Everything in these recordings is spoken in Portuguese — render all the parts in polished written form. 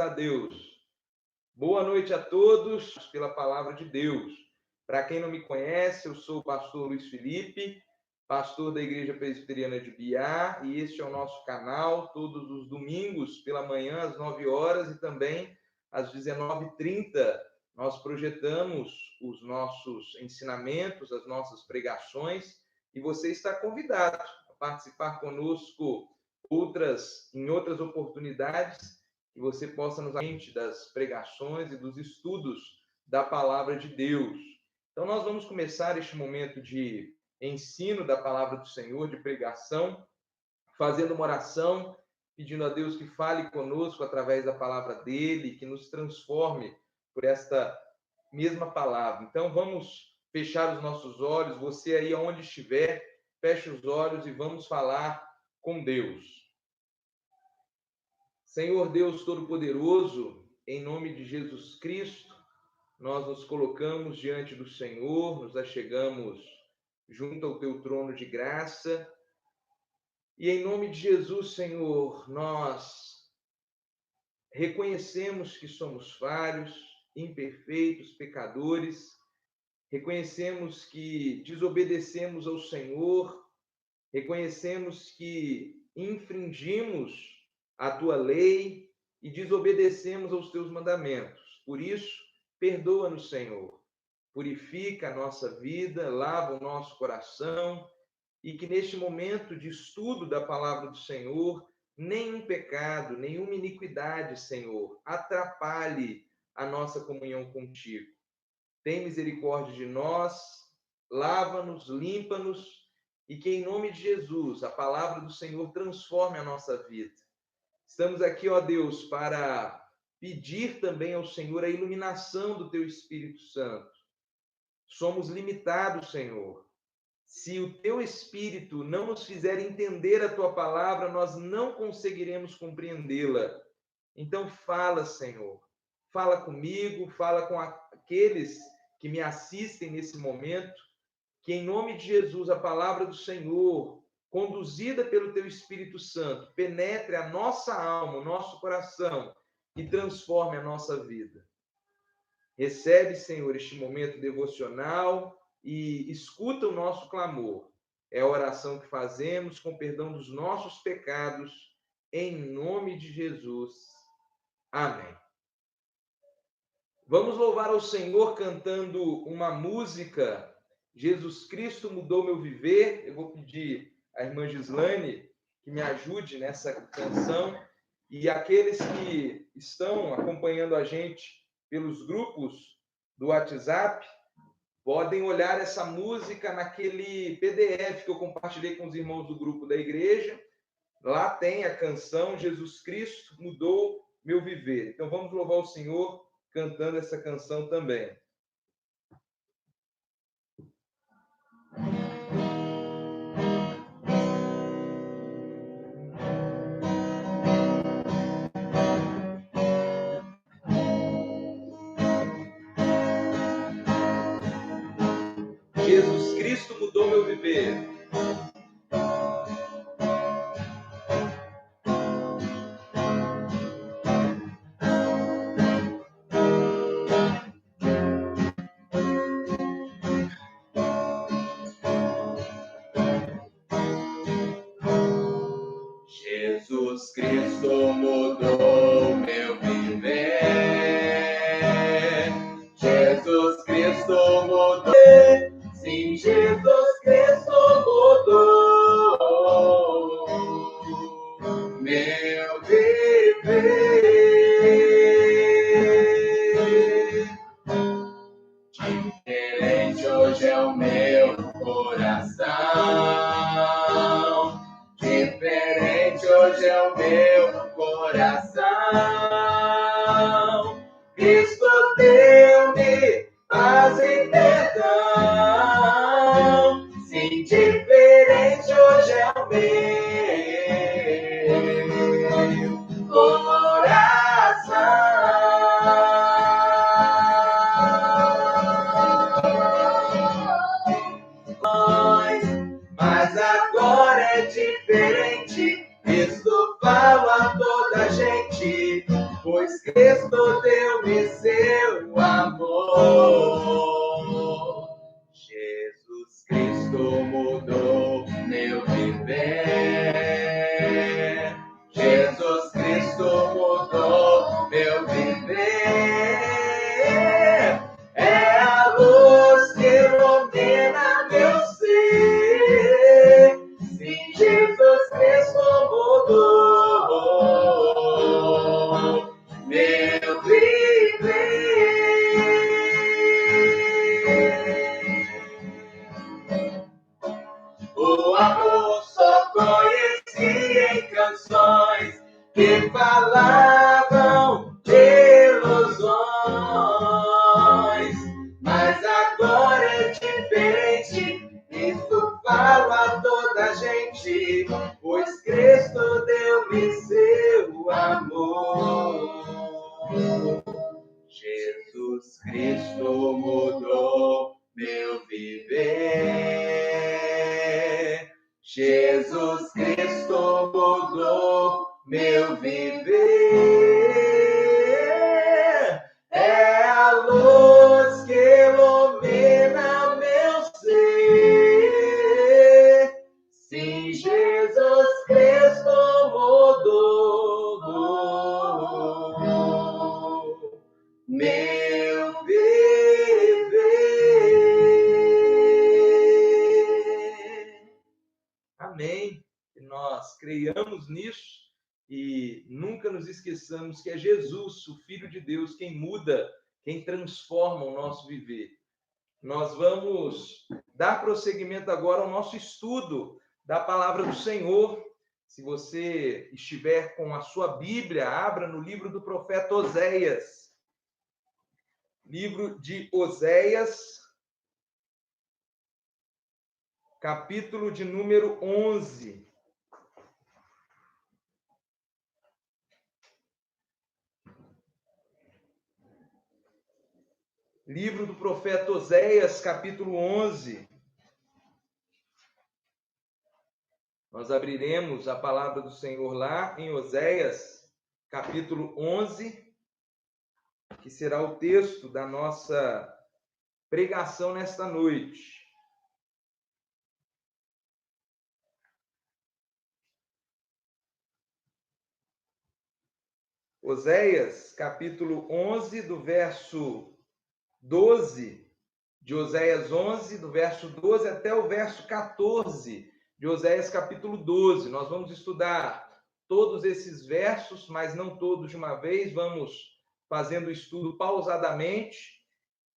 a Deus. Boa noite a todos pela palavra de Deus. Para quem não me conhece, eu sou o pastor Luiz Felipe, pastor da Igreja Presbiteriana de Biá, e este é o nosso canal, todos os domingos pela manhã às 9 horas e também às 19h30. Nós projetamos os nossos ensinamentos, as nossas pregações, e você está convidado a participar conosco em outras oportunidades, que você possa nos mente das pregações e dos estudos da palavra de Deus. Então, nós vamos começar este momento de ensino da palavra do Senhor, de pregação, fazendo uma oração, pedindo a Deus que fale conosco através da palavra dele, que nos transforme por esta mesma palavra. Então, vamos fechar os nossos olhos, você aí onde estiver, feche os olhos e vamos falar com Deus. Senhor Deus Todo-Poderoso, em nome de Jesus Cristo, nós nos colocamos diante do Senhor, nos achegamos junto ao teu trono de graça, e em nome de Jesus, Senhor, nós reconhecemos que somos falhos, imperfeitos, pecadores, reconhecemos que desobedecemos ao Senhor, reconhecemos que infringimos a tua lei e desobedecemos aos teus mandamentos. Por isso, perdoa-nos, Senhor. Purifica a nossa vida, lava o nosso coração e que neste momento de estudo da palavra do Senhor, nenhum pecado, nenhuma iniquidade, Senhor, atrapalhe a nossa comunhão contigo. Tem misericórdia de nós, lava-nos, limpa-nos e que em nome de Jesus a palavra do Senhor transforme a nossa vida. Estamos aqui, ó Deus, para pedir também ao Senhor a iluminação do teu Espírito Santo. Somos limitados, Senhor. Se o teu Espírito não nos fizer entender a tua palavra, nós não conseguiremos compreendê-la. Então fala, Senhor. Fala comigo, fala com aqueles que me assistem nesse momento, que em nome de Jesus a palavra do Senhor, conduzida pelo teu Espírito Santo, penetre a nossa alma, o nosso coração e transforme a nossa vida. Recebe, Senhor, este momento devocional e escuta o nosso clamor. É a oração que fazemos com perdão dos nossos pecados, em nome de Jesus. Amém. Vamos louvar ao Senhor cantando uma música, Jesus Cristo mudou meu viver. Eu vou pedir a irmã Gislane que me ajude nessa canção, e aqueles que estão acompanhando a gente pelos grupos do WhatsApp podem olhar essa música naquele PDF que eu compartilhei com os irmãos do grupo da igreja. Lá tem a canção Jesus Cristo mudou meu viver. Então vamos louvar o Senhor cantando essa canção também. Jesus Cristo mudou meu viver. Jesus Cristo mudou meu viver. Jesus Cristo mudou. Sim, Jesus Cristo Cristo deu-me seu amor. Jesus Cristo mudou meu viver. Jesus Cristo mudou meu viver. É a luz que ilumina meu ser. Sim, Jesus Cristo mudou meu viver. O amor só conheci em canções que falavam de ilusões, mas agora é diferente. Isso fala a toda a gente, pois Cristo deu-me seu amor. Jesus Cristo mudou meu viver. Jesus Cristo mudou meu viver. É a luz que ilumina meu ser. Sim, Jesus Cristo mudou meu viver. Amém. Que nós creiamos nisso e nunca nos esqueçamos que é Jesus, o Filho de Deus, quem muda, quem transforma o nosso viver. Nós vamos dar prosseguimento agora ao nosso estudo da palavra do Senhor. Se você estiver com a sua Bíblia, abra no livro do profeta Oséias. Livro de Oséias, capítulo de número 11. Livro do profeta Oséias, capítulo 11. Nós abriremos a palavra do Senhor lá em Oséias, capítulo 11, que será o texto da nossa pregação nesta noite. Oséias, capítulo 11, do verso 12, de Oséias 11, do verso 12 até o verso 14, de Oséias, capítulo 12. Nós vamos estudar todos esses versos, mas não todos de uma vez, vamos fazendo o estudo pausadamente.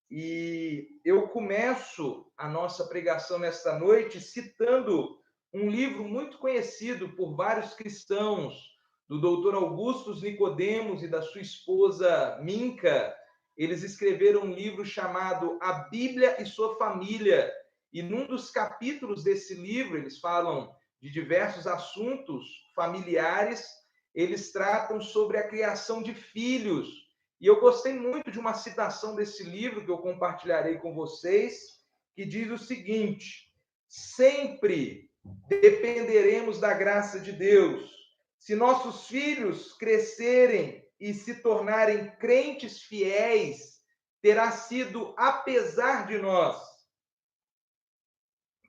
E eu começo a nossa pregação nesta noite citando um livro muito conhecido por vários cristãos, do doutor Augustus Nicodemos e da sua esposa Minka. Eles escreveram um livro chamado A Bíblia e Sua Família. E num dos capítulos desse livro, eles falam de diversos assuntos familiares. Eles tratam sobre a criação de filhos. E eu gostei muito de uma citação desse livro que eu compartilharei com vocês, que diz o seguinte: sempre dependeremos da graça de Deus. Se nossos filhos crescerem e se tornarem crentes fiéis, terá sido apesar de nós.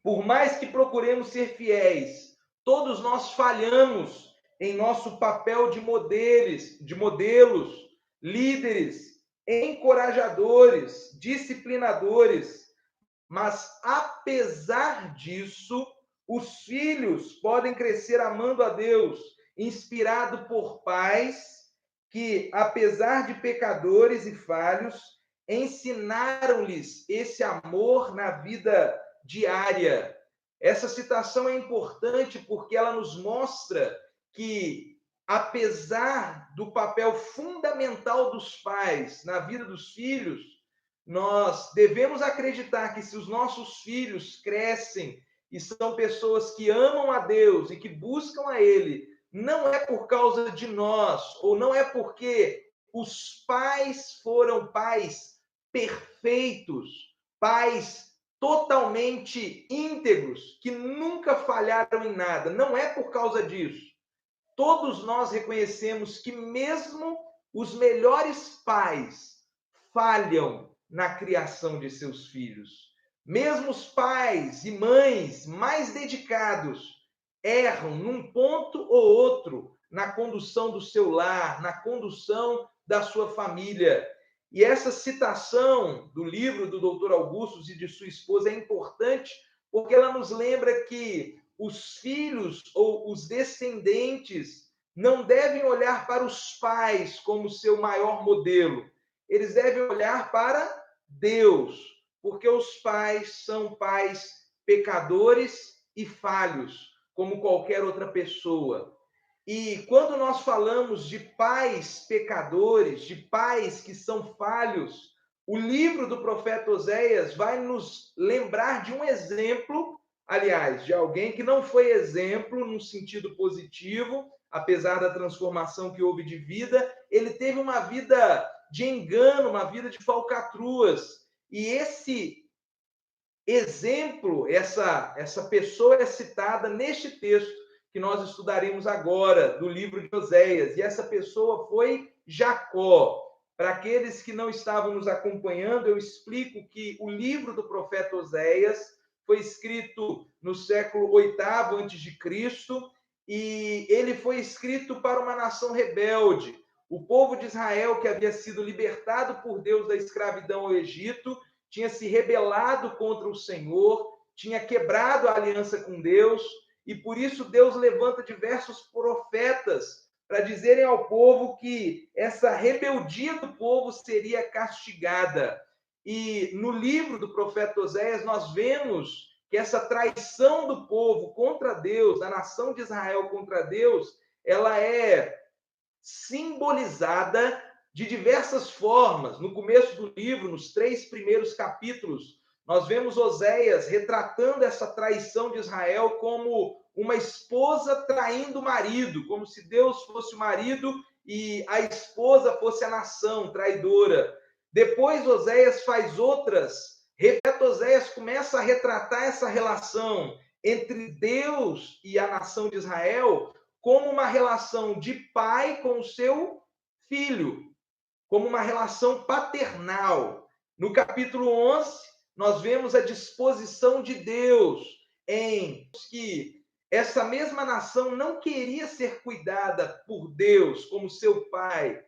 Por mais que procuremos ser fiéis, todos nós falhamos em nosso papel de modelos, líderes, encorajadores, disciplinadores. Mas, apesar disso, os filhos podem crescer amando a Deus, inspirado por pais que, apesar de pecadores e falhos, ensinaram-lhes esse amor na vida diária. Essa citação é importante porque ela nos mostra que, apesar do papel fundamental dos pais na vida dos filhos, nós devemos acreditar que se os nossos filhos crescem e são pessoas que amam a Deus e que buscam a Ele, não é por causa de nós, ou não é porque os pais foram pais perfeitos, pais totalmente íntegros, que nunca falharam em nada. Não é por causa disso. Todos nós reconhecemos que mesmo os melhores pais falham na criação de seus filhos. Mesmo os pais e mães mais dedicados erram num ponto ou outro na condução do seu lar, na condução da sua família. E essa citação do livro do Dr. Augustus e de sua esposa é importante porque ela nos lembra que os filhos ou os descendentes não devem olhar para os pais como seu maior modelo. Eles devem olhar para Deus, porque os pais são pais pecadores e falhos, como qualquer outra pessoa. E quando nós falamos de pais pecadores, de pais que são falhos, o livro do profeta Oséias vai nos lembrar de um exemplo, aliás, de alguém que não foi exemplo no sentido positivo, apesar da transformação que houve de vida, ele teve uma vida de engano, uma vida de falcatruas. E esse exemplo, essa pessoa é citada neste texto que nós estudaremos agora, do livro de Oséias. E essa pessoa foi Jacó. Para aqueles que não estavam nos acompanhando, eu explico que o livro do profeta Oséias foi escrito no século VIII a.C., e ele foi escrito para uma nação rebelde. O povo de Israel, que havia sido libertado por Deus da escravidão ao Egito, tinha se rebelado contra o Senhor, tinha quebrado a aliança com Deus, e por isso Deus levanta diversos profetas para dizerem ao povo que essa rebeldia do povo seria castigada. E no livro do profeta Oséias nós vemos que essa traição do povo contra Deus, da nação de Israel contra Deus, ela é simbolizada de diversas formas. No começo do livro, nos 3 primeiros capítulos, nós vemos Oséias retratando essa traição de Israel como uma esposa traindo o marido, como se Deus fosse o marido e a esposa fosse a nação traidora. Depois Oséias faz outras, Oséias começa a retratar essa relação entre Deus e a nação de Israel como uma relação de pai com o seu filho, como uma relação paternal. No capítulo 11, nós vemos a disposição de Deus em que essa mesma nação não queria ser cuidada por Deus como seu pai.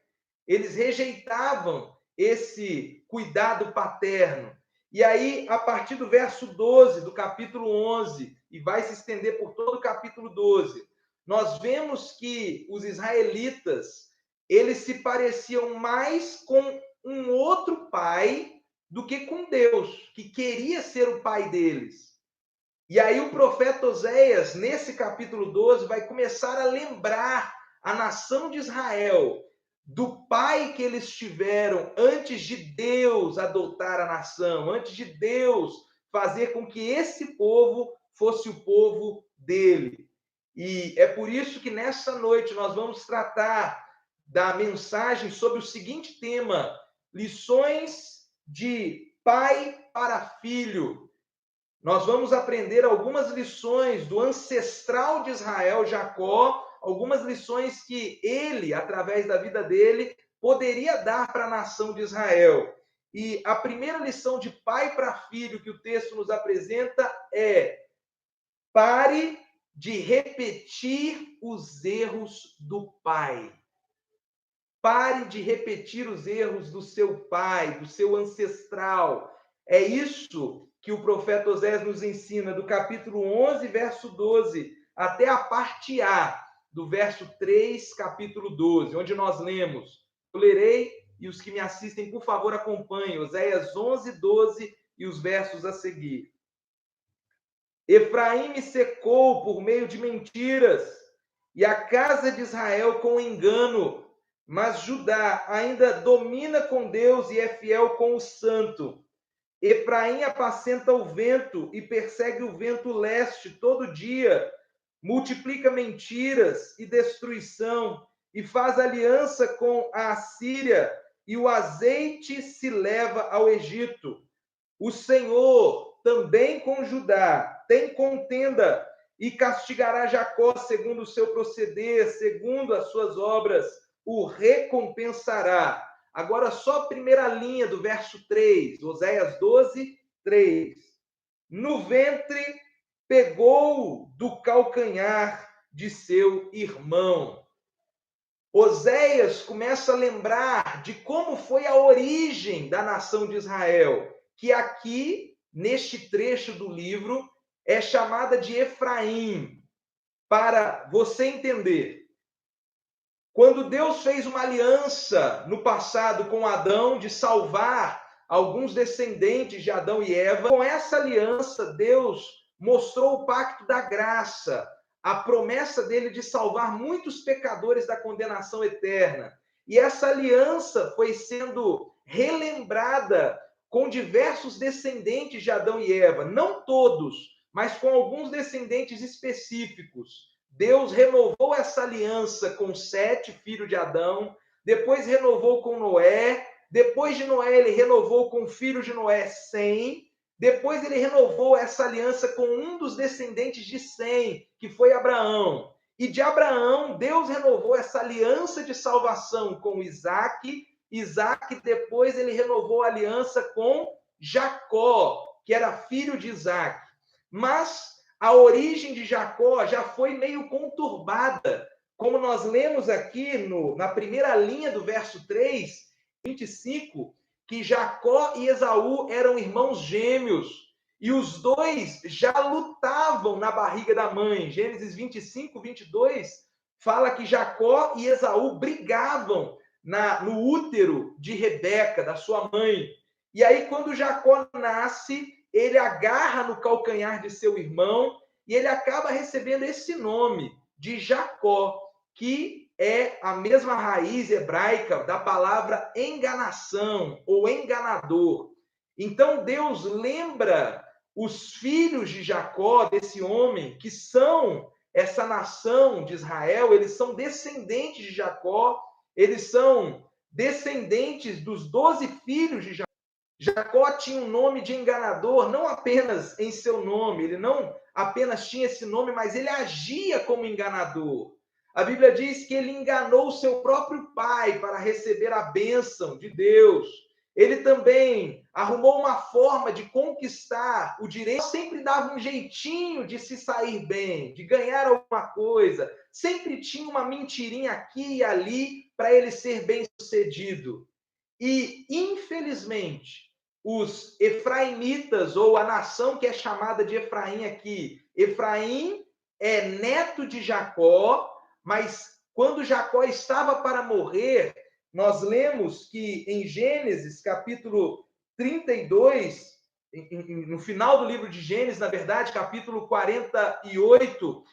Eles rejeitavam esse cuidado paterno. E aí, a partir do verso 12 do capítulo 11, e vai se estender por todo o capítulo 12, nós vemos que os israelitas, eles se pareciam mais com um outro pai do que com Deus, que queria ser o pai deles. E aí o profeta Oséias, nesse capítulo 12, vai começar a lembrar a nação de Israel do pai que eles tiveram antes de Deus adotar a nação, antes de Deus fazer com que esse povo fosse o povo dele. E é por isso que nessa noite nós vamos tratar da mensagem sobre o seguinte tema: lições de pai para filho. Nós vamos aprender algumas lições do ancestral de Israel, Jacó, algumas lições que ele, através da vida dele, poderia dar para a nação de Israel. E a primeira lição de pai para filho que o texto nos apresenta é: pare de repetir os erros do pai. Pare de repetir os erros do seu pai, do seu ancestral. É isso que o profeta Oséias nos ensina, do capítulo 11, verso 12, até a parte A, do verso 3, capítulo 12, onde nós lemos. Eu lerei e os que me assistem, por favor, acompanhem. Oséias 11, 12 e os versos a seguir. Efraim me secou por meio de mentiras, e a casa de Israel com engano, mas Judá ainda domina com Deus e é fiel com o santo. Efraim apacenta o vento e persegue o vento leste todo dia, multiplica mentiras e destruição, e faz aliança com a Assíria, e o azeite se leva ao Egito. O Senhor, também com Judá, tem contenda, e castigará Jacó segundo o seu proceder, segundo as suas obras. o recompensará. Agora, só a primeira linha do verso 3, Oséias 12, 3. No ventre pegou do calcanhar de seu irmão. Oséias começa a lembrar de como foi a origem da nação de Israel, que aqui, neste trecho do livro, é chamada de Efraim. Para você entender, quando Deus fez uma aliança no passado com Adão de salvar alguns descendentes de Adão e Eva, com essa aliança Deus mostrou o pacto da graça, a promessa dele de salvar muitos pecadores da condenação eterna. E essa aliança foi sendo relembrada com diversos descendentes de Adão e Eva, não todos, mas com alguns descendentes específicos. Deus renovou essa aliança com Sete, filho de Adão, depois renovou com Noé, depois de Noé ele renovou com o filho de Noé, Sem, depois ele renovou essa aliança com um dos descendentes de Sem, que foi Abraão. E de Abraão, Deus renovou essa aliança de salvação com Isaac. Isaac, depois ele renovou a aliança com Jacó, que era filho de Isaac. Mas a origem de Jacó já foi meio conturbada. Como nós lemos aqui na primeira linha do verso 3, 25, que Jacó e Esaú eram irmãos gêmeos. E os dois já lutavam na barriga da mãe. Gênesis 25, 22, fala que Jacó e Esaú brigavam no útero de Rebeca, da sua mãe. E aí, quando Jacó nasce, ele agarra no calcanhar de seu irmão e ele acaba recebendo esse nome de Jacó, que é a mesma raiz hebraica da palavra enganação ou enganador. Então Deus lembra os filhos de Jacó, desse homem, que são essa nação de Israel, eles são descendentes de Jacó, eles são descendentes dos 12 filhos de Jacó. Jacó tinha um nome de enganador, não apenas em seu nome, ele não apenas tinha esse nome, mas ele agia como enganador. A Bíblia diz que ele enganou seu próprio pai para receber a bênção de Deus. Ele também arrumou uma forma de conquistar o direito, sempre dava um jeitinho de se sair bem, de ganhar alguma coisa, sempre tinha uma mentirinha aqui e ali para ele ser bem-sucedido. E, infelizmente, os efraimitas, ou a nação que é chamada de Efraim aqui, Efraim é neto de Jacó, mas quando Jacó estava para morrer, nós lemos que em Gênesis, capítulo 32, no final do livro de Gênesis, na verdade, capítulo 48,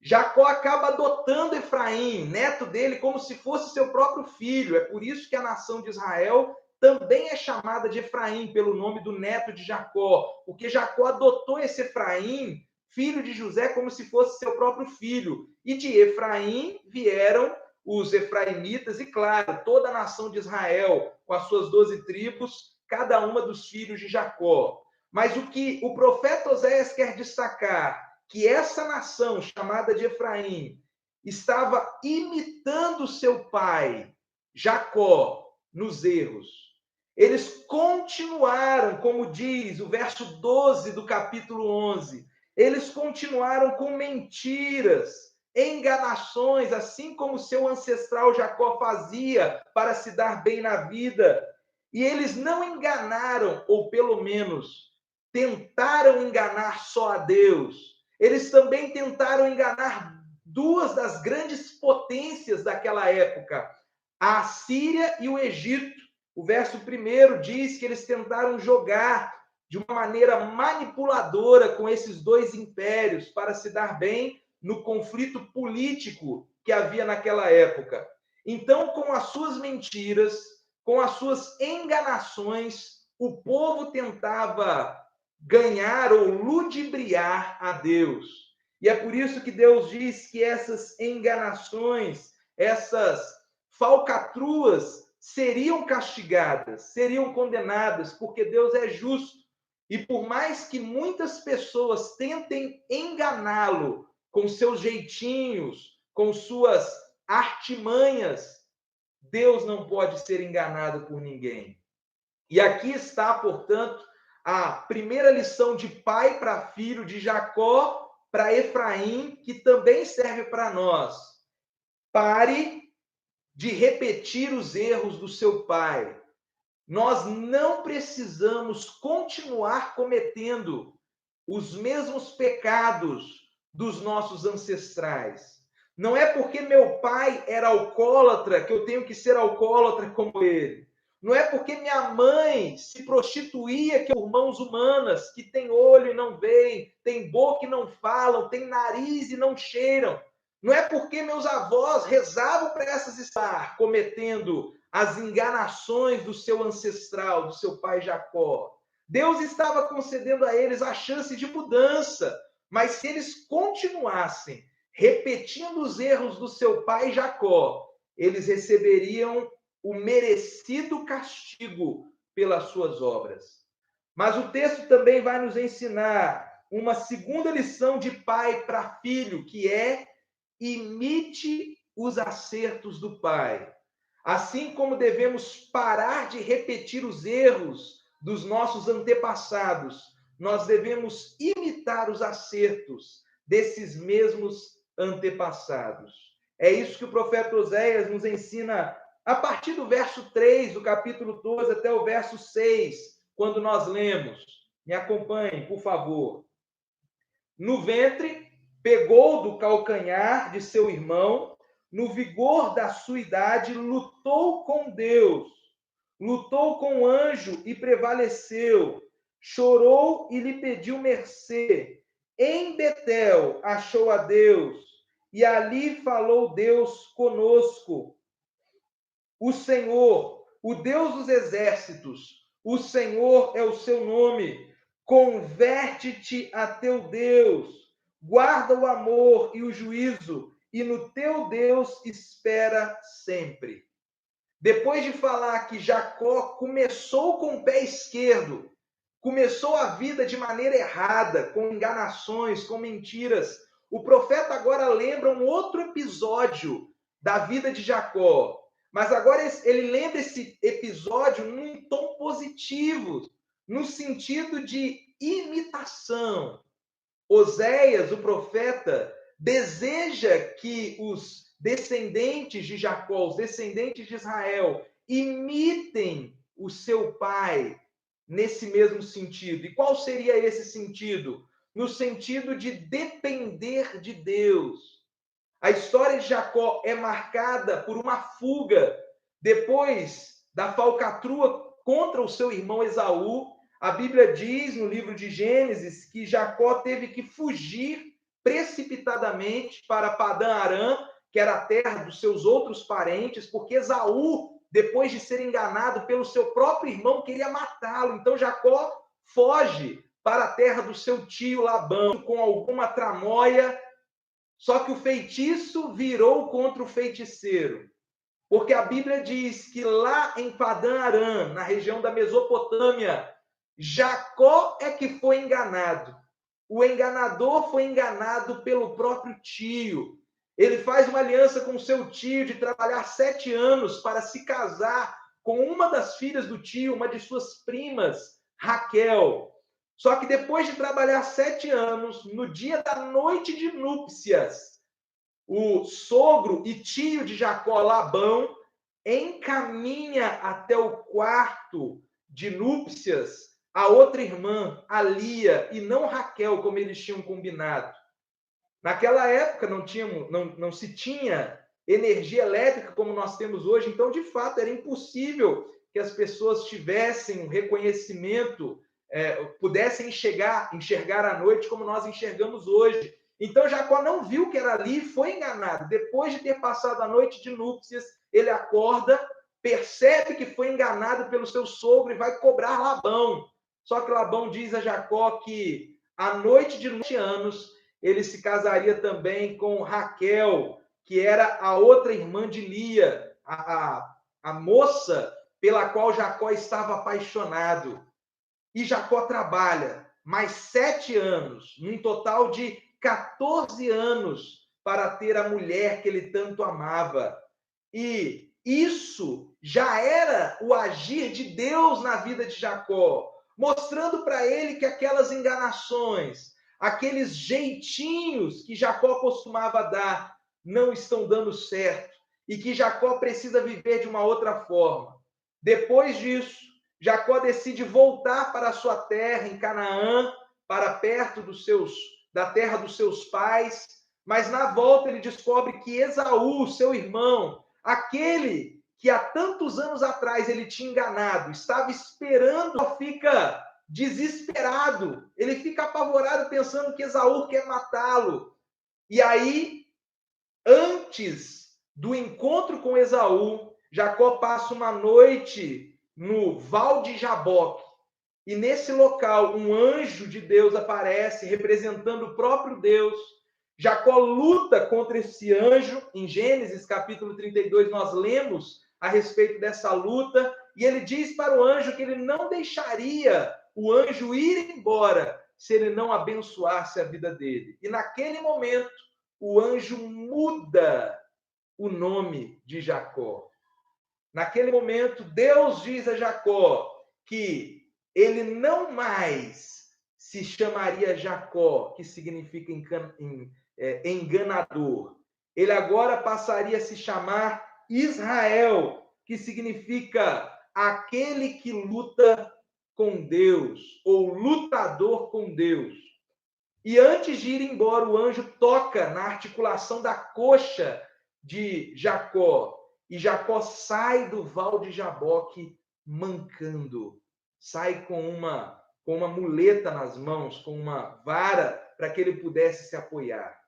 Jacó acaba adotando Efraim, neto dele, como se fosse seu próprio filho. É por isso que a nação de Israel também é chamada de Efraim, pelo nome do neto de Jacó, porque Jacó adotou esse Efraim, filho de José, como se fosse seu próprio filho. E de Efraim vieram os efraimitas e, claro, toda a nação de Israel, com as suas 12 tribos, cada uma dos filhos de Jacó. Mas o que o profeta Oséias quer destacar, que essa nação chamada de Efraim estava imitando seu pai, Jacó, nos erros. Eles continuaram, como diz o verso 12 do capítulo 11, eles continuaram com mentiras, enganações, assim como seu ancestral Jacó fazia para se dar bem na vida. E eles não enganaram, ou pelo menos tentaram enganar só a Deus. Eles também tentaram enganar duas das grandes potências daquela época, a Assíria e o Egito. O verso 1 diz que eles tentaram jogar de uma maneira manipuladora com esses dois impérios para se dar bem no conflito político que havia naquela época. Então, com as suas mentiras, com as suas enganações, o povo tentava ganhar ou ludibriar a Deus. E é por isso que Deus diz que essas enganações, essas falcatruas seriam castigadas, seriam condenadas, porque Deus é justo. E por mais que muitas pessoas tentem enganá-lo com seus jeitinhos, com suas artimanhas, Deus não pode ser enganado por ninguém. E aqui está, portanto, a primeira lição de pai para filho, de Jacó para Efraim, que também serve para nós. Pare de repetir os erros do seu pai. Nós não precisamos continuar cometendo os mesmos pecados dos nossos ancestrais. Não é porque meu pai era alcoólatra que eu tenho que ser alcoólatra como ele. Não é porque minha mãe se prostituía por mãos humanas, que tem olho e não veem, tem boca e não falam, tem nariz e não cheiram. Não é porque meus avós rezavam para essas estar cometendo as enganações do seu ancestral, do seu pai Jacó. Deus estava concedendo a eles a chance de mudança, mas se eles continuassem repetindo os erros do seu pai Jacó, eles receberiam o merecido castigo pelas suas obras. Mas o texto também vai nos ensinar uma segunda lição de pai para filho, que é: imite os acertos do pai. Assim como devemos parar de repetir os erros dos nossos antepassados, nós devemos imitar os acertos desses mesmos antepassados. É isso que o profeta Oséias nos ensina a partir do verso 3 do capítulo 12 até o verso 6, quando nós lemos. Me acompanhem, por favor. No ventre, pegou do calcanhar de seu irmão, no vigor da sua idade, lutou com Deus, lutou com o anjo e prevaleceu, chorou e lhe pediu mercê. Em Betel achou a Deus, e ali falou Deus conosco. O Senhor, o Deus dos exércitos, o Senhor é o seu nome. Converte-te a teu Deus, guarda o amor e o juízo, e no teu Deus espera sempre. Depois de falar que Jacó começou com o pé esquerdo, começou a vida de maneira errada, com enganações, com mentiras, o profeta agora lembra um outro episódio da vida de Jacó. Mas agora ele lembra esse episódio num tom positivo, no sentido de imitação. Oséias, o profeta, deseja que os descendentes de Jacó, os descendentes de Israel, imitem o seu pai nesse mesmo sentido. E qual seria esse sentido? No sentido de depender de Deus. A história de Jacó é marcada por uma fuga depois da falcatrua contra o seu irmão Esaú. A Bíblia diz no livro de Gênesis que Jacó teve que fugir precipitadamente para Padã-Arã, que era a terra dos seus outros parentes, porque Esaú, depois de ser enganado pelo seu próprio irmão, queria matá-lo. Então Jacó foge para a terra do seu tio Labão com alguma tramóia. Só que o feitiço virou contra o feiticeiro. Porque a Bíblia diz que lá em Padã-Arã, na região da Mesopotâmia, Jacó é que foi enganado. O enganador foi enganado pelo próprio tio. Ele faz uma aliança com seu tio de trabalhar 7 anos para se casar com uma das filhas do tio, uma de suas primas, Raquel. Só que depois de trabalhar 7 anos, no dia da noite de núpcias, o sogro e tio de Jacó, Labão, encaminha até o quarto de núpcias a outra irmã, a Lia, e não Raquel, como eles tinham combinado. Naquela época não se tinha energia elétrica como nós temos hoje, então, de fato, era impossível que as pessoas tivessem um reconhecimento, pudessem enxergar à noite como nós enxergamos hoje. Então, Jacó não viu que era ali e foi enganado. Depois de ter passado a noite de núpcias, ele acorda, percebe que foi enganado pelo seu sogro e vai cobrar Labão. Só que Labão diz a Jacó que à noite de 9 anos ele se casaria também com Raquel, que era a outra irmã de Lia, a moça pela qual Jacó estava apaixonado. E Jacó trabalha mais 7 anos, num total de 14 anos, para ter a mulher que ele tanto amava. E isso já era o agir de Deus na vida de Jacó, mostrando para ele que aquelas enganações, aqueles jeitinhos que Jacó costumava dar, não estão dando certo e que Jacó precisa viver de uma outra forma. Depois disso, Jacó decide voltar para a sua terra em Canaã, para perto da terra dos seus pais, mas na volta ele descobre que Esaú, seu irmão, aquele que há tantos anos atrás ele tinha enganado, estava esperando, fica desesperado, ele fica apavorado pensando que Esaú quer matá-lo. E aí, antes do encontro com Esaú, Jacó passa uma noite no Val de Jaboque. E nesse local, um anjo de Deus aparece, representando o próprio Deus. Jacó luta contra esse anjo. Em Gênesis, capítulo 32, nós lemos a respeito dessa luta. E ele diz para o anjo que ele não deixaria o anjo ir embora se ele não abençoasse a vida dele. E naquele momento, o anjo muda o nome de Jacó. Naquele momento, Deus diz a Jacó que ele não mais se chamaria Jacó, que significa enganador. Ele agora passaria a se chamar Israel, que significa aquele que luta com Deus, ou lutador com Deus. E antes de ir embora, o anjo toca na articulação da coxa de Jacó. E Jacó sai do Val de Jaboque mancando. Sai com uma muleta nas mãos, com uma vara, para que ele pudesse se apoiar.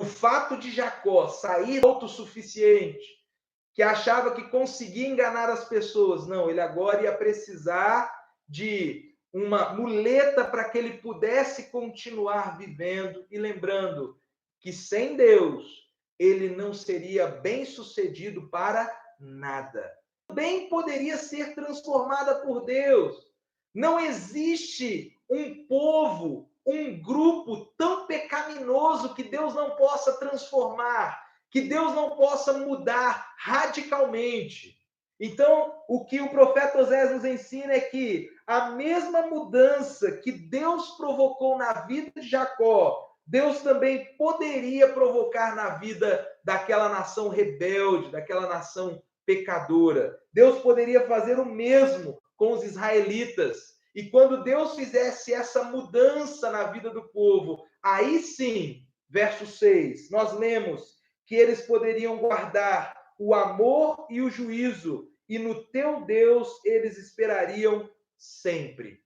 O fato de Jacó sair autossuficiente, que achava que conseguia enganar as pessoas, não, ele agora ia precisar de uma muleta para que ele pudesse continuar vivendo e lembrando que sem Deus ele não seria bem-sucedido para nada. Também poderia ser transformada por Deus. Não existe um povo, um grupo tão pecaminoso que Deus não possa transformar, que Deus não possa mudar radicalmente. Então, o que o profeta Oséias nos ensina é que a mesma mudança que Deus provocou na vida de Jacó, Deus também poderia provocar na vida daquela nação rebelde, daquela nação pecadora. Deus poderia fazer o mesmo com os israelitas. E quando Deus fizesse essa mudança na vida do povo, aí sim, verso 6, nós lemos que eles poderiam guardar o amor e o juízo, e no teu Deus eles esperariam sempre.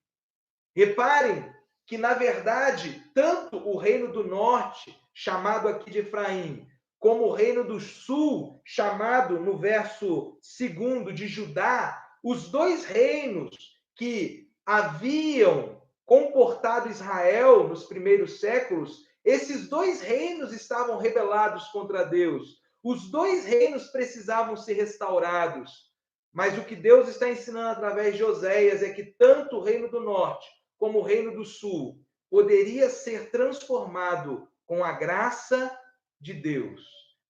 Reparem que, na verdade, tanto o reino do norte, chamado aqui de Efraim, como o reino do sul, chamado no verso 2 de Judá, os dois reinos que haviam comportado Israel nos primeiros séculos, esses dois reinos estavam rebelados contra Deus. Os dois reinos precisavam ser restaurados. Mas o que Deus está ensinando através de Oséias é que tanto o reino do norte como o reino do sul poderia ser transformado com a graça de Deus,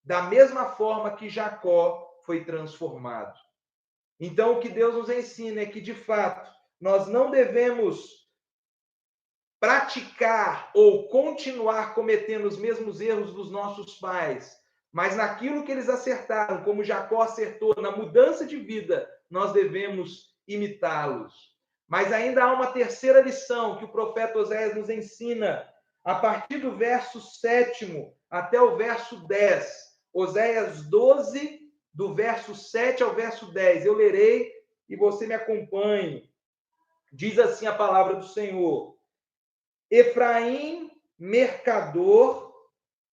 da mesma forma que Jacó foi transformado. Então, o que Deus nos ensina é que, de fato, nós não devemos praticar ou continuar cometendo os mesmos erros dos nossos pais, mas naquilo que eles acertaram, como Jacó acertou, na mudança de vida, nós devemos imitá-los. Mas ainda há uma terceira lição que o profeta Oséias nos ensina, a partir do verso 7 até o verso 10. Oséias 12, do verso 7 ao verso 10. Eu lerei e você me acompanhe. Diz assim a palavra do Senhor: Efraim, mercador,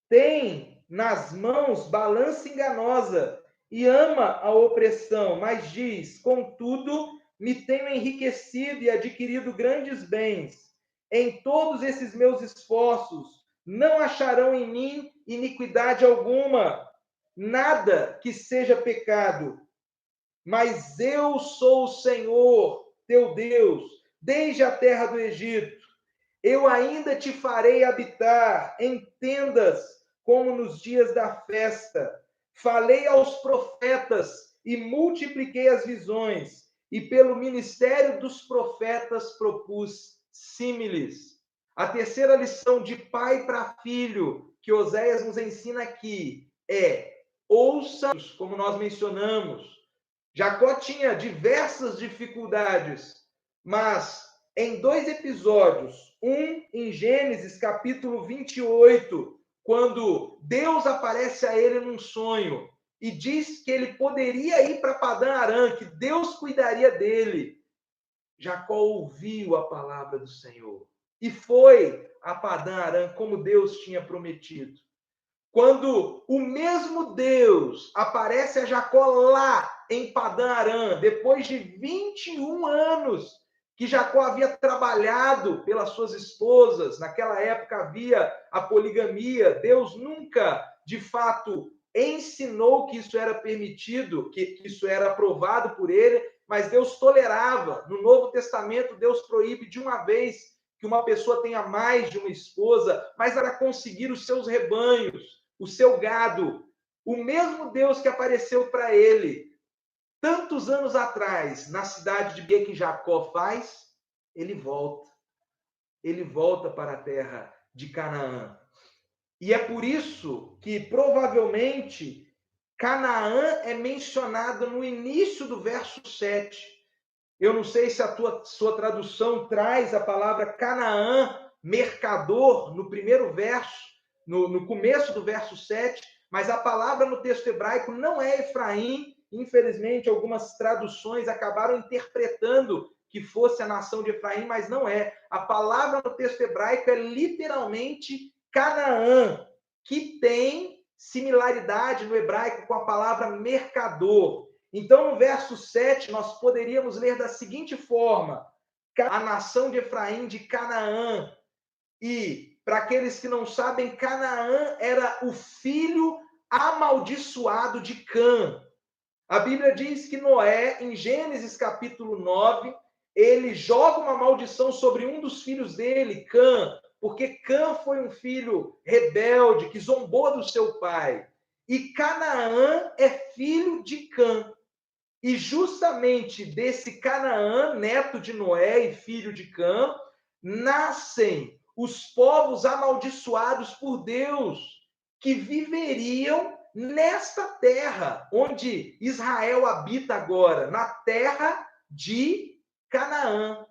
tem nas mãos balança enganosa e ama a opressão, mas diz, contudo, me tenho enriquecido e adquirido grandes bens. Em todos esses meus esforços, não acharão em mim iniquidade alguma, nada que seja pecado. Mas eu sou o Senhor, teu Deus, desde a terra do Egito. Eu ainda te farei habitar em tendas, como nos dias da festa. falei aos profetas e multipliquei as visões, e pelo ministério dos profetas propus símiles. A terceira lição de pai para filho que Oséias nos ensina aqui é: ouça, como nós mencionamos. Jacó tinha diversas dificuldades, mas em 2 episódios, um em Gênesis capítulo 28, quando Deus aparece a ele num sonho e diz que ele poderia ir para Padã Arã, que Deus cuidaria dele. Jacó ouviu a palavra do Senhor e foi a Padã Arã como Deus tinha prometido. Quando o mesmo Deus aparece a Jacó lá em Padã Arã, depois de 21 anos que Jacó havia trabalhado pelas suas esposas, naquela época havia a poligamia, Deus nunca, de fato, ensinou que isso era permitido, que isso era aprovado por ele, mas Deus tolerava. No Novo Testamento, Deus proíbe de uma vez que uma pessoa tenha mais de uma esposa, mas para conseguir os seus rebanhos, o seu gado. O mesmo Deus que apareceu para ele tantos anos atrás na cidade de Beque, que Jacó faz, ele volta. Ele volta para a terra de Canaã. E é por isso que provavelmente Canaã é mencionado no início do verso 7. Eu não sei se a sua tradução traz a palavra Canaã, mercador, no primeiro verso, no começo do verso 7, mas a palavra no texto hebraico não é Efraim. Infelizmente, algumas traduções acabaram interpretando que fosse a nação de Efraim, mas não é. A palavra no texto hebraico é literalmente Canaã, que tem similaridade no hebraico com a palavra mercador. Então, no verso 7, nós poderíamos ler da seguinte forma: a nação de Efraim de Canaã. E, para aqueles que não sabem, Canaã era o filho amaldiçoado de Cã. A Bíblia diz que Noé, em Gênesis capítulo 9, ele joga uma maldição sobre um dos filhos dele, Cã, porque Cã foi um filho rebelde, que zombou do seu pai. E Canaã é filho de Cã. E justamente desse Canaã, neto de Noé e filho de Cã, nascem os povos amaldiçoados por Deus, que viveriam nesta terra onde Israel habita agora, na terra de Canaã.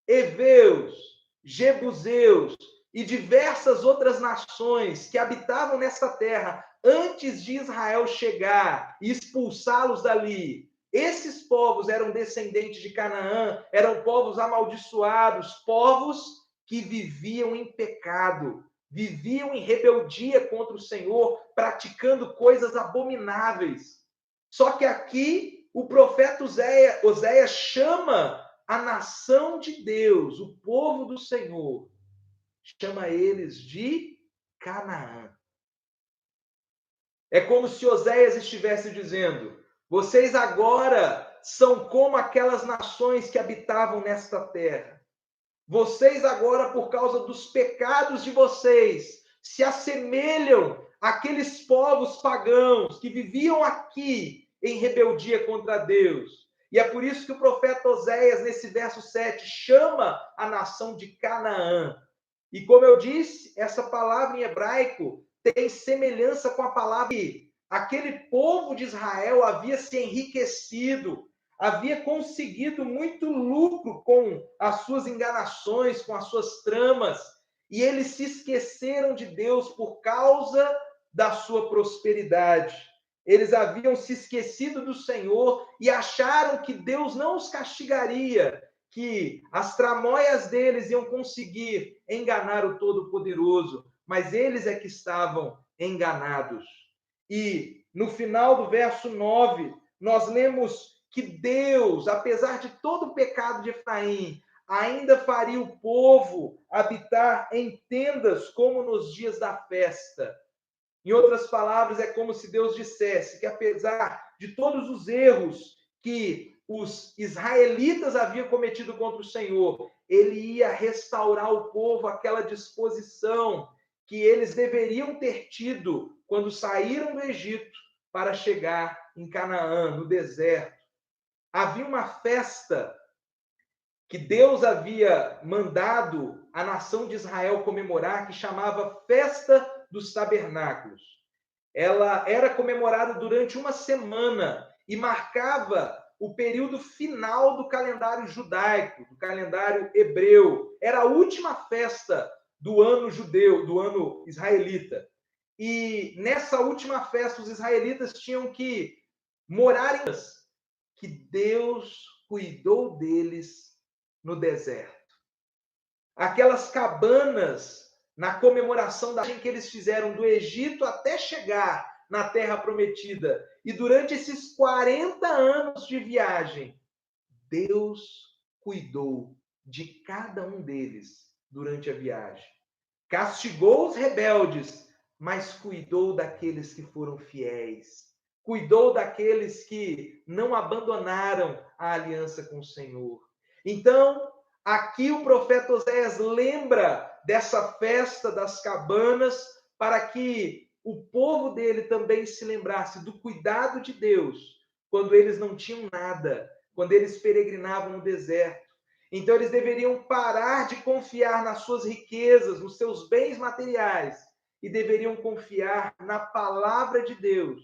Heveus, Jebuseus e diversas outras nações que habitavam nesta terra antes de Israel chegar e expulsá-los dali. Esses povos eram descendentes de Canaã, eram povos amaldiçoados, povos que viviam em pecado, viviam em rebeldia contra o Senhor, praticando coisas abomináveis. Só que aqui o profeta Oséias chama a nação de Deus, o povo do Senhor, chama eles de Canaã. É como se Oséias estivesse dizendo: vocês agora são como aquelas nações que habitavam nesta terra. Vocês agora, por causa dos pecados de vocês, se assemelham àqueles povos pagãos que viviam aqui em rebeldia contra Deus. E é por isso que o profeta Oséias, nesse verso 7, chama a nação de Canaã. E como eu disse, essa palavra em hebraico tem semelhança com a palavra que aquele povo de Israel havia se enriquecido, havia conseguido muito lucro com as suas enganações, com as suas tramas, e eles se esqueceram de Deus por causa da sua prosperidade. Eles haviam se esquecido do Senhor e acharam que Deus não os castigaria, que as tramóias deles iam conseguir enganar o Todo-Poderoso, mas eles é que estavam enganados. E no final do verso 9, nós lemos que Deus, apesar de todo o pecado de Efraim, ainda faria o povo habitar em tendas como nos dias da festa. Em outras palavras, é como se Deus dissesse que, apesar de todos os erros que os israelitas haviam cometido contra o Senhor, ele ia restaurar o povo àquela disposição que eles deveriam ter tido quando saíram do Egito, para chegar em Canaã, no deserto. Havia uma festa que Deus havia mandado a nação de Israel comemorar, que chamava Festa dos Tabernáculos. Ela era comemorada durante uma semana e marcava o período final do calendário judaico, do calendário hebreu. Era a última festa do ano judeu, do ano israelita. E nessa última festa, os israelitas tinham que morar em que Deus cuidou deles no deserto. Aquelas cabanas na comemoração da que eles fizeram do Egito até chegar na Terra Prometida. E durante esses 40 anos de viagem, Deus cuidou de cada um deles durante a viagem. Castigou os rebeldes, mas cuidou daqueles que foram fiéis. Cuidou daqueles que não abandonaram a aliança com o Senhor. Então, aqui o profeta Oséias lembra dessa festa das cabanas para que o povo dele também se lembrasse do cuidado de Deus quando eles não tinham nada, quando eles peregrinavam no deserto. Então eles deveriam parar de confiar nas suas riquezas, nos seus bens materiais e deveriam confiar na palavra de Deus,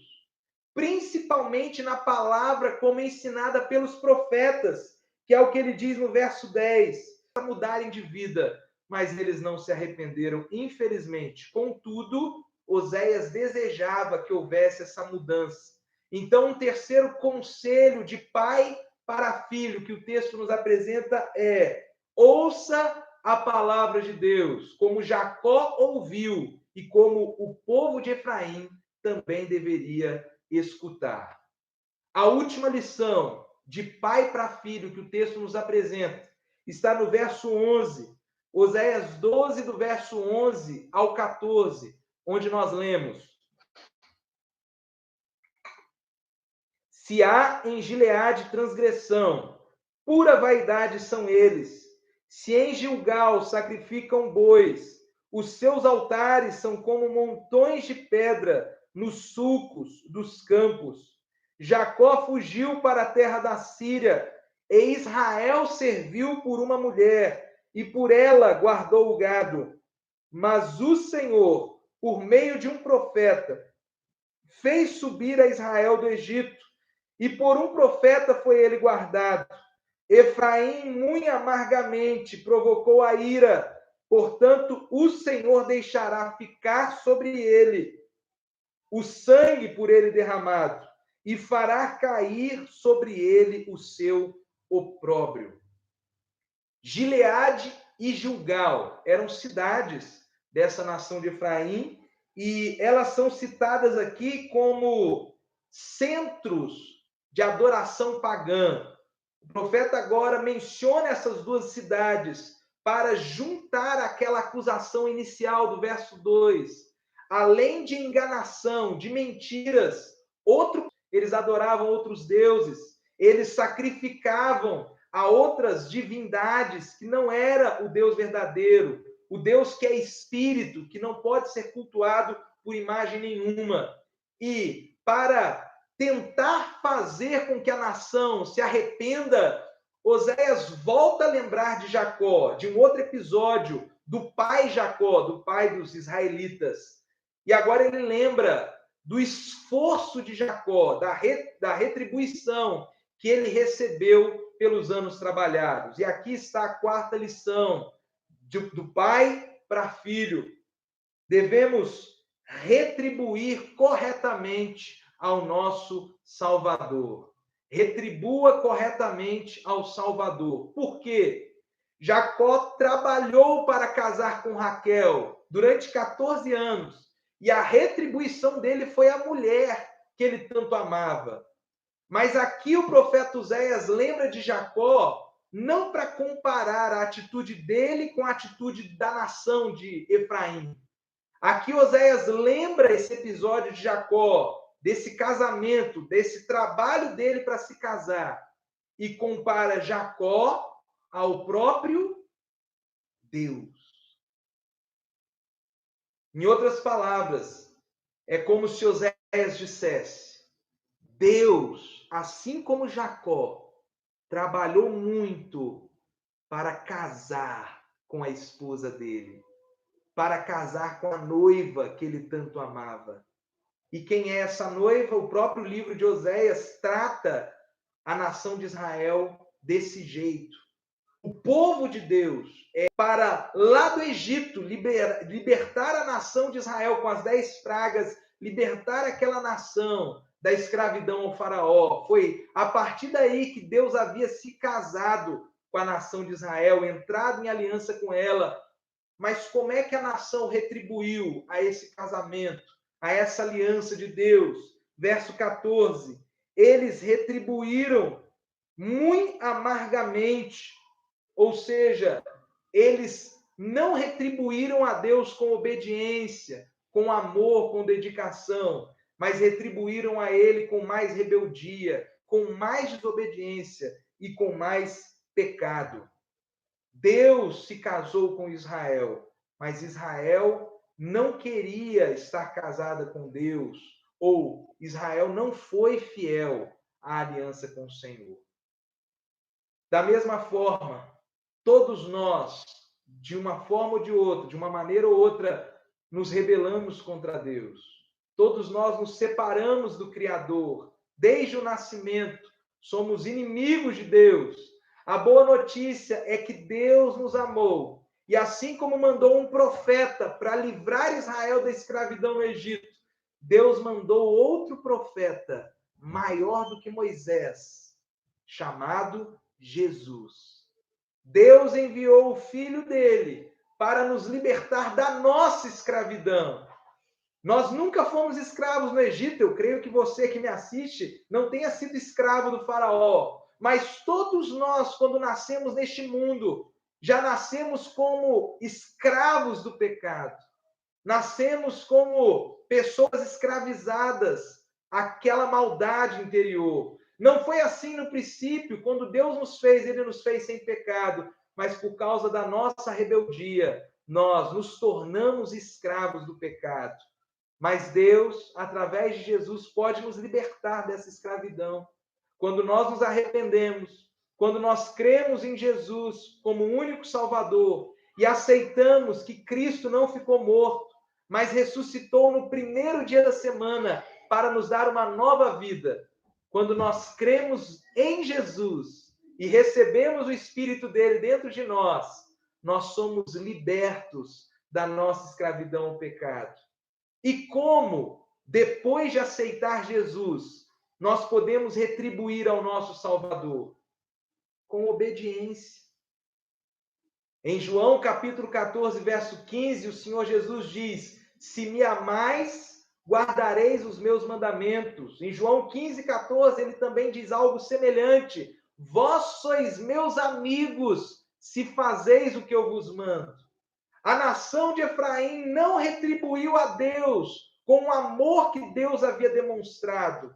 principalmente na palavra como ensinada pelos profetas, que é o que ele diz no verso 10, para mudarem de vida, mas eles não se arrependeram, infelizmente. Contudo, Oséias desejava que houvesse essa mudança. Então, um terceiro conselho de pai para filho que o texto nos apresenta é: ouça a palavra de Deus, como Jacó ouviu e como o povo de Efraim também deveria escutar. A última lição de pai para filho que o texto nos apresenta está no verso 11, Oséias 12, do verso 11 ao 14, onde nós lemos: se há em Gileade transgressão, pura vaidade são eles. Se em Gilgal sacrificam bois, os seus altares são como montões de pedra nos sulcos dos campos. Jacó fugiu para a terra da Síria, e Israel serviu por uma mulher, e por ela guardou o gado. Mas o Senhor, por meio de um profeta, fez subir a Israel do Egito, e por um profeta foi ele guardado. Efraim muito amargamente provocou a ira, portanto o Senhor deixará ficar sobre ele o sangue por ele derramado, e fará cair sobre ele o seu opróbrio. Gileade e Gilgal eram cidades dessa nação de Efraim, e elas são citadas aqui como centros de adoração pagã. O profeta agora menciona essas duas cidades para juntar aquela acusação inicial do verso 2. Além de enganação, de mentiras, eles adoravam outros deuses, eles sacrificavam a outras divindades que não era o Deus verdadeiro, o Deus que é espírito, que não pode ser cultuado por imagem nenhuma. E para tentar fazer com que a nação se arrependa, Oséias volta a lembrar de Jacó, de um outro episódio do pai Jacó, do pai dos israelitas. E agora ele lembra do esforço de Jacó, da retribuição que ele recebeu pelos anos trabalhados. E aqui está a quarta lição, do pai para filho. Devemos retribuir corretamente ao nosso Salvador. Retribua corretamente ao Salvador. Por quê? Jacó trabalhou para casar com Raquel durante 14 anos. E a retribuição dele foi a mulher que ele tanto amava. Mas aqui o profeta Oséias lembra de Jacó não para comparar a atitude dele com a atitude da nação de Efraim. Aqui Oséias lembra esse episódio de Jacó, desse casamento, desse trabalho dele para se casar, e compara Jacó ao próprio Deus. Em outras palavras, é como se Oséias dissesse: Deus, assim como Jacó, trabalhou muito para casar com a esposa dele, para casar com a noiva que ele tanto amava. E quem é essa noiva? O próprio livro de Oséias trata a nação de Israel desse jeito. O povo de Deus é para lá do Egito libertar a nação de Israel com as 10 pragas, libertar aquela nação da escravidão ao faraó. Foi a partir daí que Deus havia se casado com a nação de Israel, entrado em aliança com ela. Mas como é que a nação retribuiu a esse casamento, a essa aliança de Deus? Verso 14. Eles retribuíram muito amargamente, ou seja, eles não retribuíram a Deus com obediência, com amor, com dedicação, mas retribuíram a Ele com mais rebeldia, com mais desobediência e com mais pecado. Deus se casou com Israel, mas Israel não queria estar casada com Deus, ou Israel não foi fiel à aliança com o Senhor. Da mesma forma, todos nós, de uma forma ou de outra, de uma maneira ou outra, nos rebelamos contra Deus. Todos nós nos separamos do Criador. Desde o nascimento, somos inimigos de Deus. A boa notícia é que Deus nos amou. E assim como mandou um profeta para livrar Israel da escravidão no Egito, Deus mandou outro profeta, maior do que Moisés, chamado Jesus. Deus enviou o Filho dele para nos libertar da nossa escravidão. Nós nunca fomos escravos no Egito. Eu creio que você que me assiste não tenha sido escravo do faraó. Mas todos nós, quando nascemos neste mundo, já nascemos como escravos do pecado. Nascemos como pessoas escravizadas àquela maldade interior. Não foi assim no princípio, quando Deus nos fez, Ele nos fez sem pecado, mas por causa da nossa rebeldia, nós nos tornamos escravos do pecado. Mas Deus, através de Jesus, pode nos libertar dessa escravidão. Quando nós nos arrependemos, quando nós cremos em Jesus como o único Salvador e aceitamos que Cristo não ficou morto, mas ressuscitou no primeiro dia da semana para nos dar uma nova vida. Quando nós cremos em Jesus e recebemos o Espírito dele dentro de nós, nós somos libertos da nossa escravidão ao pecado. E como, depois de aceitar Jesus, nós podemos retribuir ao nosso Salvador? Com obediência. Em João capítulo 14, verso 15, o Senhor Jesus diz: se me amais, guardareis os meus mandamentos. Em João 15, 14, ele também diz algo semelhante: vós sois meus amigos, se fazeis o que eu vos mando. A nação de Efraim não retribuiu a Deus com o amor que Deus havia demonstrado.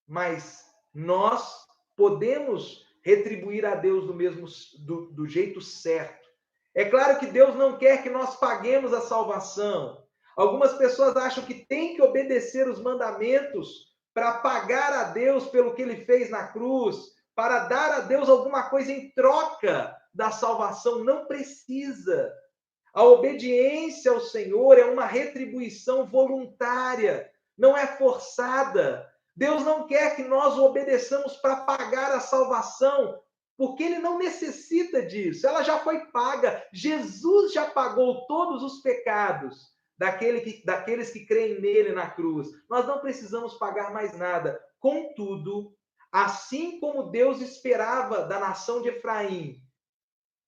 Mas nós podemos retribuir a Deus do jeito certo. É claro que Deus não quer que nós paguemos a salvação. Algumas pessoas acham que tem que obedecer os mandamentos para pagar a Deus pelo que ele fez na cruz, para dar a Deus alguma coisa em troca da salvação. Não precisa. A obediência ao Senhor é uma retribuição voluntária, não é forçada. Deus não quer que nós o obedeçamos para pagar a salvação, porque ele não necessita disso. Ela já foi paga. Jesus já pagou todos os pecados daqueles que creem nele na cruz. Nós não precisamos pagar mais nada. Contudo, assim como Deus esperava da nação de Efraim,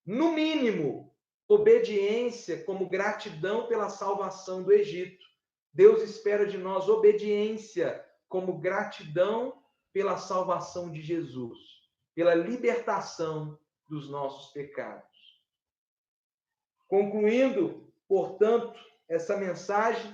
no mínimo, obediência como gratidão pela salvação do Egito, Deus espera de nós obediência como gratidão pela salvação de Jesus, pela libertação dos nossos pecados. Concluindo, portanto, essa mensagem,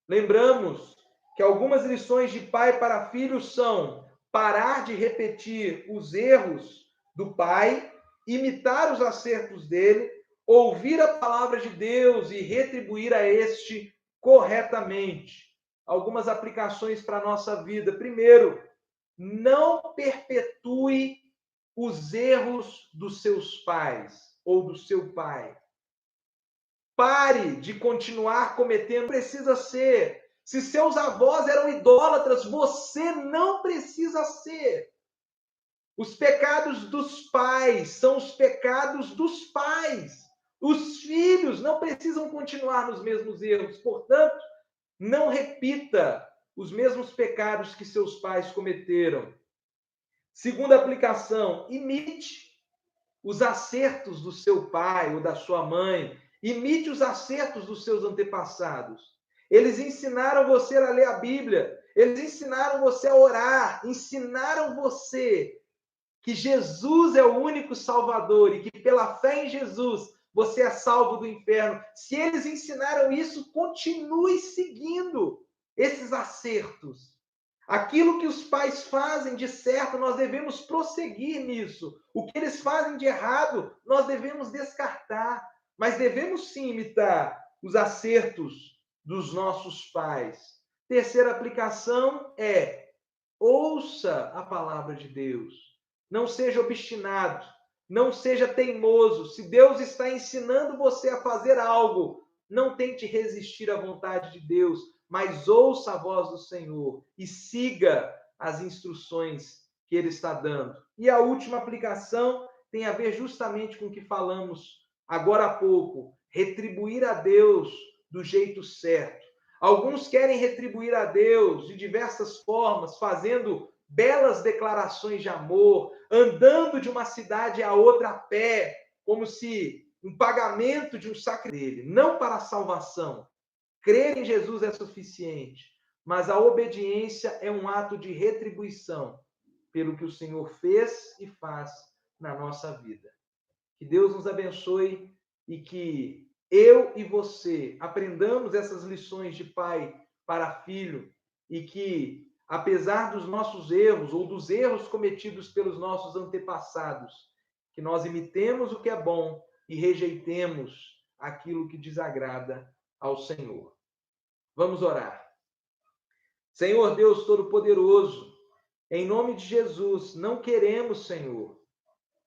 lembramos que algumas lições de pai para filho são parar de repetir os erros do pai, imitar os acertos dele, ouvir a palavra de Deus e retribuir a este corretamente. algumas aplicações para a nossa vida. Primeiro, não perpetue os erros dos seus pais ou do seu pai. Pare de continuar cometendo, precisa ser. Se seus avós eram idólatras, você não precisa ser. Os pecados dos pais são os pecados dos pais. Os filhos não precisam continuar nos mesmos erros. Portanto, não repita os mesmos pecados que seus pais cometeram. Segunda aplicação, imite os acertos do seu pai ou da sua mãe. Imite os acertos dos seus antepassados. Eles ensinaram você a ler a Bíblia. Eles ensinaram você a orar. Ensinaram você que Jesus é o único Salvador e que pela fé em Jesus você é salvo do inferno. Se eles ensinaram isso, continue seguindo esses acertos. Aquilo que os pais fazem de certo, nós devemos prosseguir nisso. O que eles fazem de errado, nós devemos descartar. Mas devemos sim imitar os acertos dos nossos pais. Terceira aplicação é: ouça a palavra de Deus. Não seja obstinado, não seja teimoso. Se Deus está ensinando você a fazer algo, não tente resistir à vontade de Deus, mas ouça a voz do Senhor e siga as instruções que Ele está dando. E a última aplicação tem a ver justamente com o que falamos agora há pouco: retribuir a Deus do jeito certo. Alguns querem retribuir a Deus de diversas formas, fazendo belas declarações de amor, andando de uma cidade a outra a pé, como se um pagamento de um sacrifício dele, não para a salvação. Crer em Jesus é suficiente, mas a obediência é um ato de retribuição pelo que o Senhor fez e faz na nossa vida. Que Deus nos abençoe e que eu e você aprendamos essas lições de pai para filho e que, apesar dos nossos erros ou dos erros cometidos pelos nossos antepassados, que nós imitemos o que é bom e rejeitemos aquilo que desagrada ao Senhor. Vamos orar. Senhor Deus Todo-Poderoso, em nome de Jesus, não queremos, Senhor,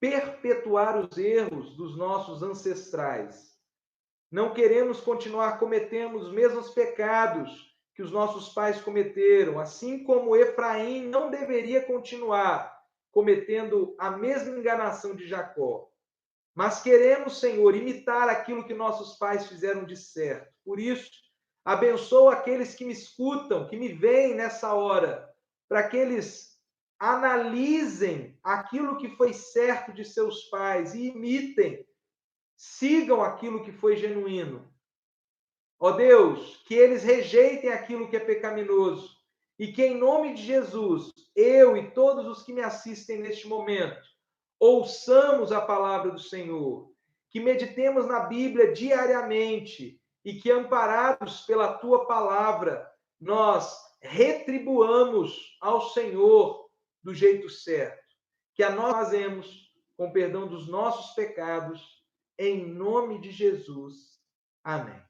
perpetuar os erros dos nossos ancestrais. Não queremos continuar cometendo os mesmos pecados que os nossos pais cometeram, assim como Efraim não deveria continuar cometendo a mesma enganação de Jacó. Mas queremos, Senhor, imitar aquilo que nossos pais fizeram de certo. Por isso, abençoa aqueles que me escutam, que me veem nessa hora, para que eles analisem aquilo que foi certo de seus pais e imitem, sigam aquilo que foi genuíno. Ó Deus, que eles rejeitem aquilo que é pecaminoso e que, em nome de Jesus, eu e todos os que me assistem neste momento, ouçamos a palavra do Senhor, que meditemos na Bíblia diariamente e que, amparados pela tua palavra, nós retribuamos ao Senhor do jeito certo, que a nós fazemos com perdão dos nossos pecados, em nome de Jesus. Amém.